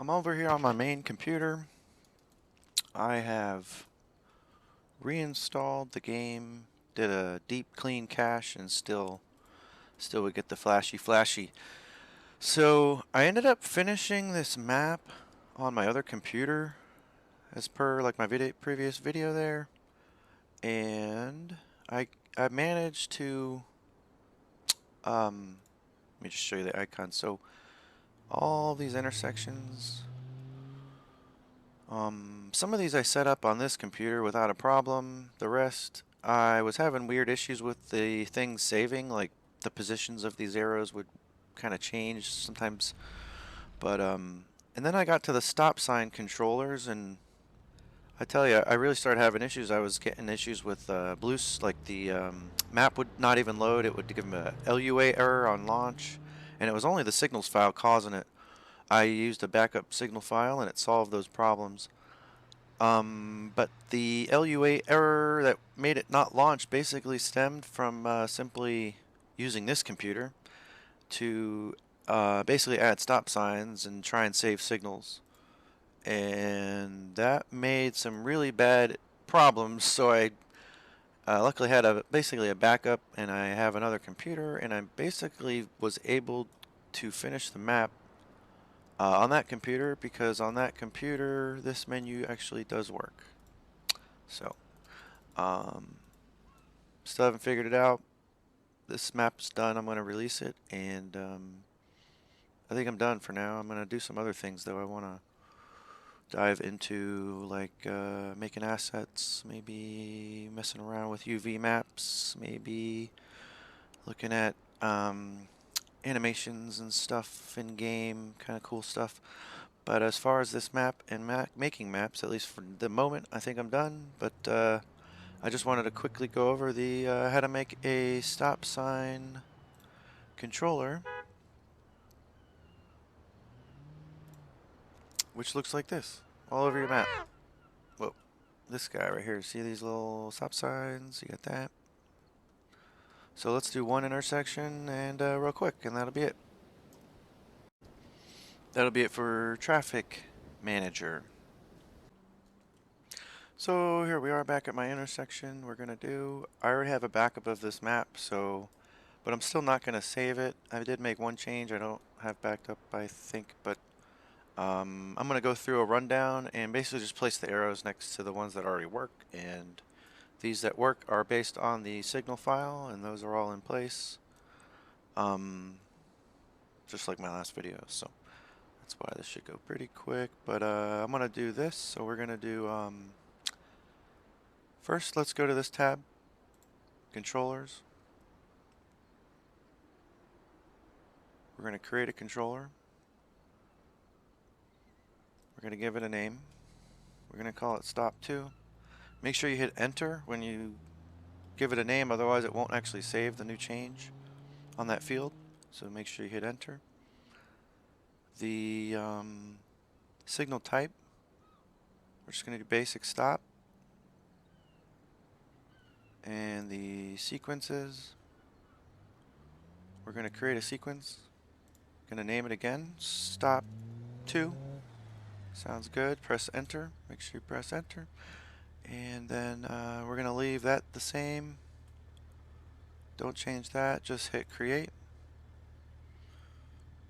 I'm over here on my main computer. I have reinstalled the game, did a deep clean cache, and still would get the flashy. So I ended up finishing this map on my other computer, as per like my previous video there, and I managed to let me just show you the icon. So all these intersections. Some of these I set up on this computer without a problem. The rest, I was having weird issues with the things saving, like the positions of these arrows would kind of change sometimes. But, and then I got to the stop sign controllers, and I tell you, I really started having issues. I was getting issues with like the map would not even load. It would give me a LUA error on launch, and it was only the signals file causing it. I used a backup signal file, and it solved those problems. But the LUA error that made it not launch basically stemmed from simply using this computer to basically add stop signs and try and save signals. And that made some really bad problems, so I luckily had basically a backup, and I have another computer, and I basically was able to finish the map on that computer, because on that computer this menu actually does work. So still haven't figured it out. This map's done. I'm going to release it, and I think I'm done for now. I'm going to do some other things though. I want to dive into like making assets, maybe messing around with UV maps, maybe looking at animations and stuff in game, kind of cool stuff. But as far as this map and making maps, at least for the moment, I think I'm done. But I just wanted to quickly go over the how to make a stop sign controller, which looks like this, all over your map. Whoa, this guy right here. See these little stop signs? You got that? So let's do one intersection and real quick, and that'll be it. That'll be it for Traffic Manager. So here we are back at my intersection. I already have a backup of this map, but I'm still not going to save it. I did make one change I don't have backed up, I think, but I'm going to go through a rundown and basically just place the arrows next to the ones that already work, and these that work are based on the signal file, and those are all in place, just like my last video, so that's why this should go pretty quick. But I'm going to do this, so we're going to do first, let's go to this tab, Controllers. We're going to create a controller. We're going to give it a name. We're going to call it Stop 2. Make sure you hit Enter when you give it a name, otherwise it won't actually save the new change on that field. So make sure you hit Enter. The signal type, we're just going to do basic stop. And the sequences, we're going to create a sequence. Going to name it again, Stop 2. Sounds good. Press Enter. Make sure you press Enter. And then we're going to leave that the same. Don't change that. Just hit Create.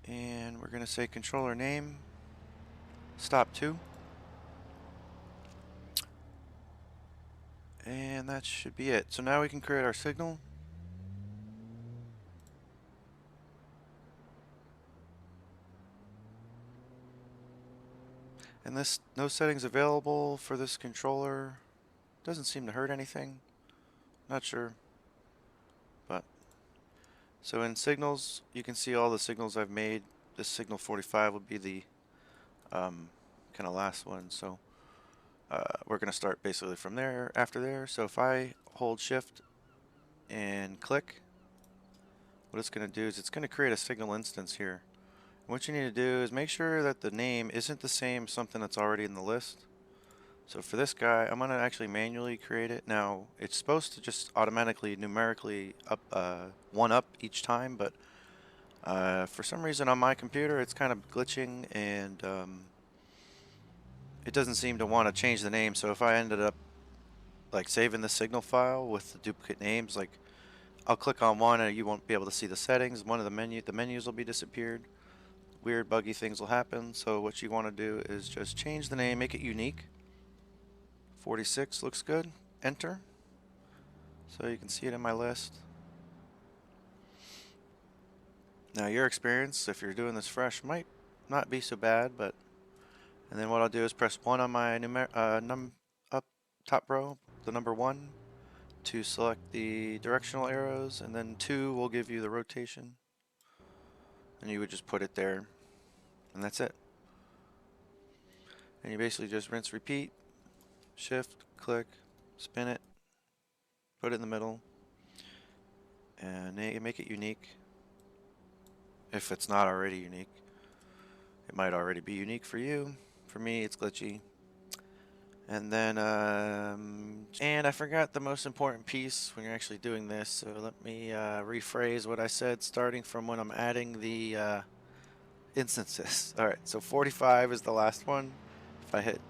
And we're going to say controller name, Stop 2. And that should be it. So now we can create our signal. And no settings available for this controller. Doesn't seem to hurt anything. Not sure. But so in signals, you can see all the signals I've made. This signal 45 would be the kind of last one. So we're going to start basically from there, after there. So if I hold Shift and click, what it's going to do is it's going to create a signal instance here. What you need to do is make sure that the name isn't the same as something that's already in the list. So for this guy, I'm going to actually manually create it. Now, it's supposed to just automatically, numerically one up each time, but for some reason on my computer, it's kind of glitching, and it doesn't seem to want to change the name. So if I ended up like saving the signal file with the duplicate names, like I'll click on one and you won't be able to see the settings. One of the menus will be disappeared. Weird buggy things will happen. So what you want to do is just change the name, make it unique. 46 looks good. Enter. So you can see it in my list. Now your experience, if you're doing this fresh, might not be so bad, but and then what I'll do is press 1 on my up top row, the number 1, to select the directional arrows, and then 2 will give you the rotation. And you would just put it there, and that's it. And you basically just rinse, repeat, shift, click, spin it, put it in the middle, and make it unique. If it's not already unique, it might already be unique for you. For me, it's glitchy. And then, and I forgot the most important piece when you're actually doing this, so let me rephrase what I said starting from when I'm adding the instances. Alright, so 45 is the last one. If I hit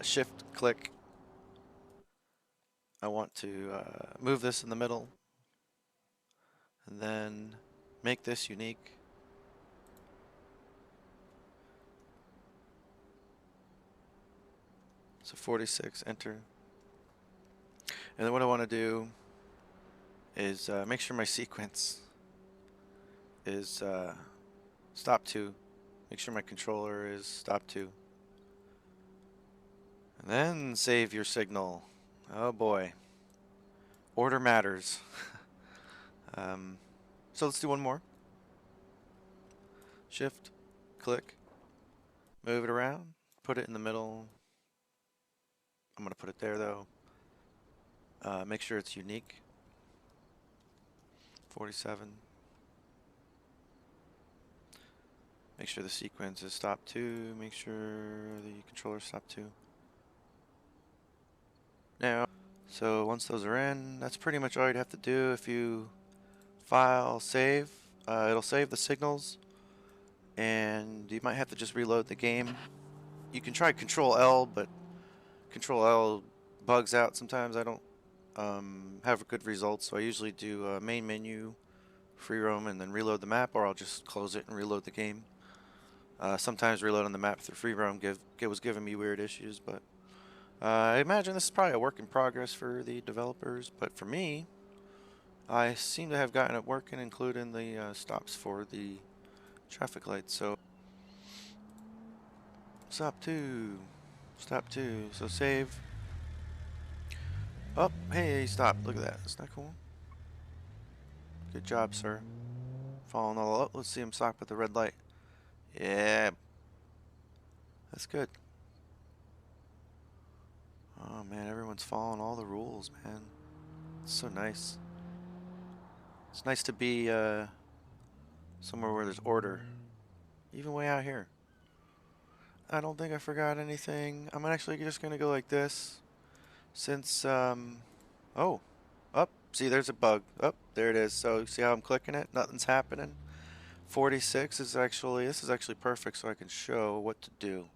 shift click, I want to move this in the middle and then make this unique. So 46, enter. And then what I want to do is make sure my sequence is stop 2. Make sure my controller is stop 2. And then save your signal. Oh boy. Order matters. So let's do one more. Shift, click, move it around, put it in the middle. I'm going to put it there though. Make sure it's unique. 47. Make sure the sequence is stop 2. Make sure the controller stop 2. Now, so once those are in, that's pretty much all you'd have to do. If you file, save, it'll save the signals, and you might have to just reload the game. You can try Control L, but Control L bugs out sometimes. I don't have good results, so I usually do main menu, free roam, and then reload the map, or I'll just close it and reload the game. Sometimes reloading the map through free roam was giving me weird issues, but I imagine this is probably a work in progress for the developers, but for me, I seem to have gotten it working, including the stops for the traffic lights. So stop 2, stop 2. So save. Oh, hey, stop! Look at that. Isn't that cool? Good job, sir. Following all up. Let's see him stop at the red light. Yeah, that's good. Oh man, everyone's following all the rules, man. It's so nice. It's nice to be somewhere where there's order. Even way out here. I don't think I forgot anything. I'm actually just gonna go like this. Since, oh, up, see there's a bug. Up, there it is. So see how I'm clicking it? Nothing's happening. 46 is actually, this is actually perfect so I can show what to do.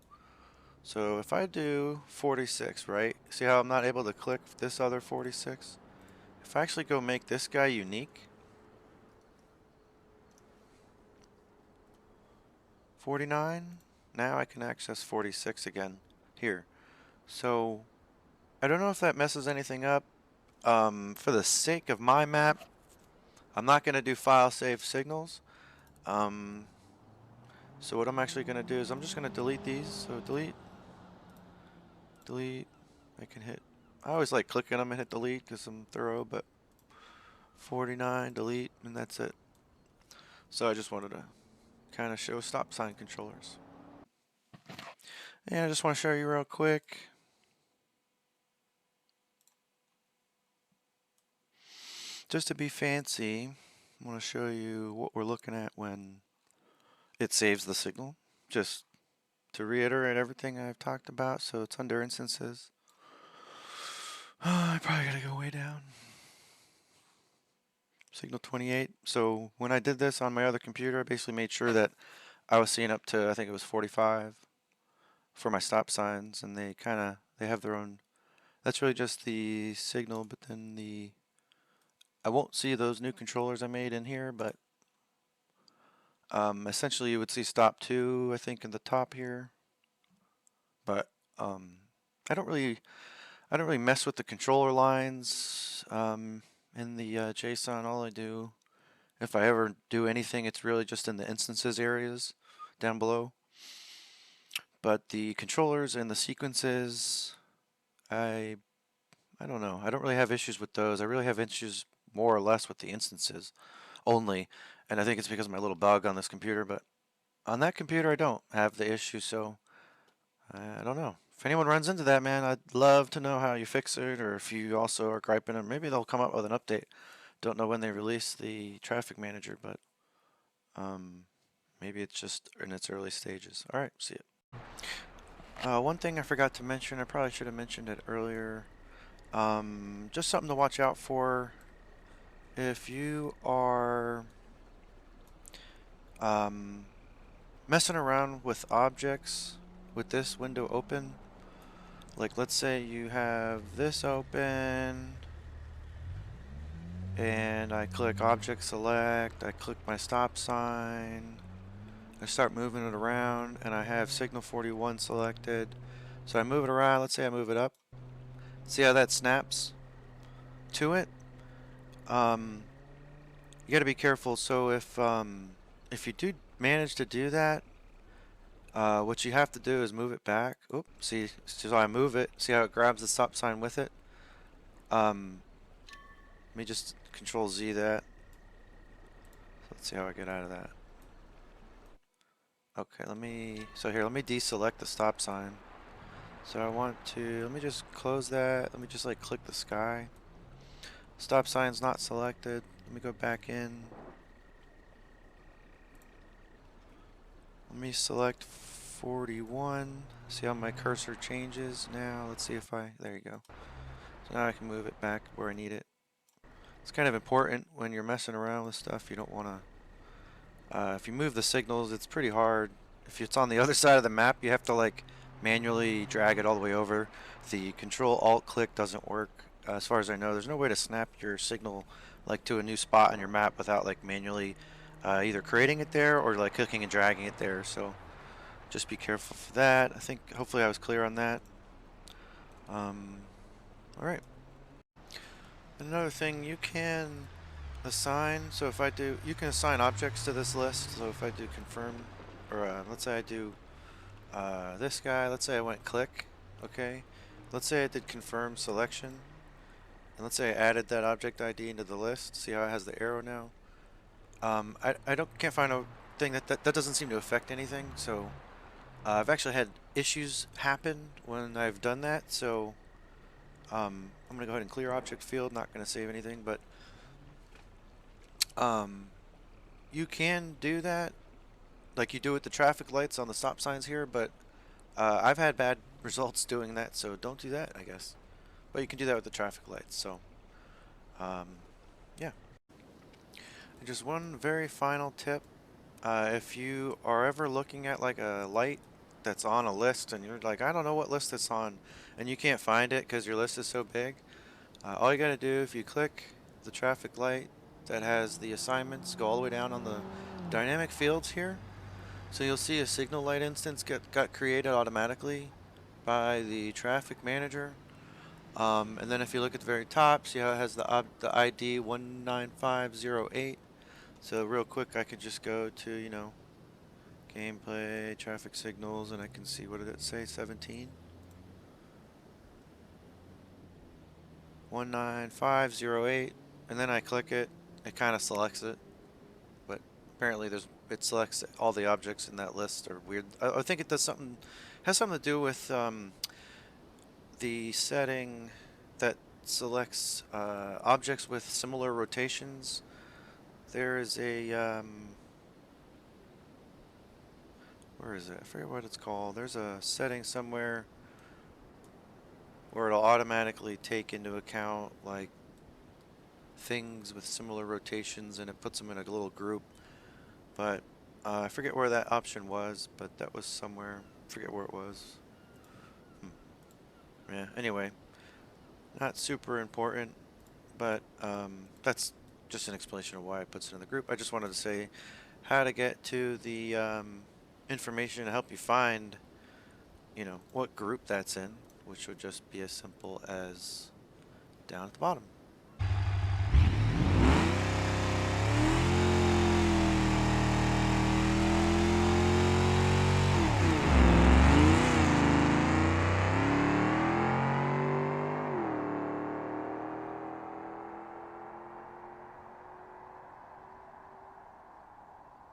So if I do 46, right? See how I'm not able to click this other 46? If I actually go make this guy unique, 49, now I can access 46 again here. So I don't know if that messes anything up. For the sake of my map, I'm not going to do file save signals. So what I'm actually going to do is I'm just going to delete these. So delete, delete. I can hit, I always like clicking them and hit delete because I'm thorough, but 49, delete, and that's it. So I just wanted to kind of show stop sign controllers. And I just want to show you real quick. Just to be fancy, I want to show you what we're looking at when it saves the signal. Just to reiterate everything I've talked about, so it's under instances. I probably gotta go way down. Signal 28. So when I did this on my other computer, I basically made sure that I was seeing up to, I think it was 45. for my stop signs, and they have their own. That's really just the signal, but then I won't see those new controllers I made in here, but essentially you would see stop 2, I think, in the top here. But um, I don't really mess with the controller lines in the JSON. All I do, if I ever do anything, it's really just in the instances areas down below. But the controllers and the sequences, I don't know. I don't really have issues with those. I really have issues more or less with the instances only, and I think it's because of my little bug on this computer. But on that computer, I don't have the issue, so I don't know. If anyone runs into that, man, I'd love to know how you fix it, or if you also are griping, or maybe they'll come up with an update. Don't know when they release the traffic manager, but maybe it's just in its early stages. All right, see it. One thing I forgot to mention, I probably should have mentioned it earlier. Just something to watch out for. If you are messing around with objects with this window open, like let's say you have this open and I click object select, I click my stop sign, I start moving it around, and I have signal 41 selected. So I move it around, let's say I move it up. See how that snaps to it? You gotta be careful. So if you do manage to do that, what you have to do is move it back. Oop, see, so I move it. See how it grabs the stop sign with it? Let me just Control Z that. Let's see how I get out of that. Okay, let me deselect the stop sign. So I want to, let me just close that. Let me just like click the sky. Stop sign's not selected. Let me go back in. Let me select 41. See how my cursor changes now. Let's see if there you go. So now I can move it back where I need it. It's kind of important when you're messing around with stuff. You don't want to, if you move the signals, it's pretty hard. If it's on the other side of the map, you have to like manually drag it all the way over. The Control Alt click doesn't work. As far as I know, there's no way to snap your signal like to a new spot on your map without like manually either creating it there or like clicking and dragging it there. So just be careful for that. I think hopefully I was clear on that. All right. Another thing you can assign. So if I do, you can assign objects to this list. So if I do confirm, or let's say I do this guy. Let's say I went click. Okay. Let's say I did confirm selection. And let's say I added that object ID into the list. See how it has the arrow now? I can't find a thing that doesn't seem to affect anything. So I've actually had issues happen when I've done that. So I'm gonna go ahead and clear object field. Not gonna save anything, but you can do that like you do with the traffic lights on the stop signs here. But I've had bad results doing that, so don't do that, I guess. But you can do that with the traffic lights. So yeah. And just one very final tip. If you are ever looking at like a light that's on a list and you're like, I don't know what list it's on, and you can't find it because your list is so big, all you gotta do, if you click the traffic light that has the assignments, go all the way down on the dynamic fields here. So you'll see a signal light instance got created automatically by the traffic manager. And then if you look at the very top, see how it has the ID 19508. So real quick, I could just go to, you know, gameplay, traffic signals, and I can see, what did it say, 17? 19508, and then I click it, it kind of selects it, but apparently it selects all the objects in that list are weird. I think it does something, has something to do with the setting that selects objects with similar rotations. There is a where is it? I forget what it's called. There's a setting somewhere where it'll automatically take into account like things with similar rotations, and it puts them in a little group. But I forget where that option was, but that was somewhere. I forget where it was. Yeah, anyway, not super important, but that's just an explanation of why it puts it in the group. I just wanted to say how to get to the information to help you find, what group that's in, which would just be as simple as down at the bottom.